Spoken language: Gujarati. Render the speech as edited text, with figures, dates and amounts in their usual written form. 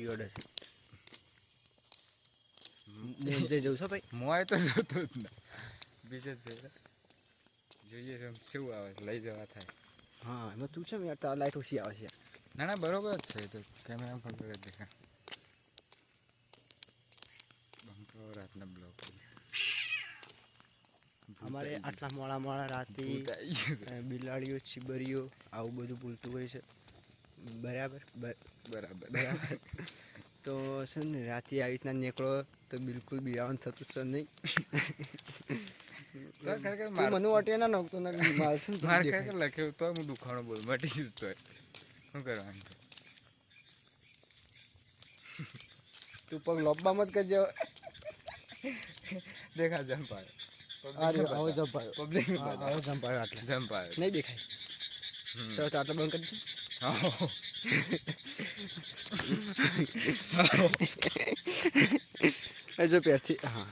મોટી ઓર્ડર છે જે જવું છો ભાઈ મોય તો જોતો જ ના બીજે જ જોઈએ છે શું આવે લઈ જવા થાય હા એમાં તું છે યાર તાર લાઈટ ઓછી આવે છે ના ના બરોબર જ છે તો કેમેરા ફોન કરી દેખા બંકો રાતના બ્લોક અમારે આટલા મોડા રાતે બિલાડીઓ ચીબરીઓ આવું બધું બોલતું હોય છે બરાબર બરાબર તો છે ને રાતે આવી રીતના નીકળો તો બિલકુલ બિરાવાનું થતું છે નહીં મને વાટે ના નાખતો મારે ખરેખર લખ્યું તો હું દુખાણો બોલ મટી જતો હોય શું કરવાનું તું પગ લોબમાં જ કરજે દેખા જમ્પ આવ્યો હવે જમ્પ આવ્યો પબ્લિક હવે જમ્પ આવ્યો આટલે જમ્પ આવ્યો નહીં દેખાય સર તો આટલો બંધ કરી દે જો પહેરથી હા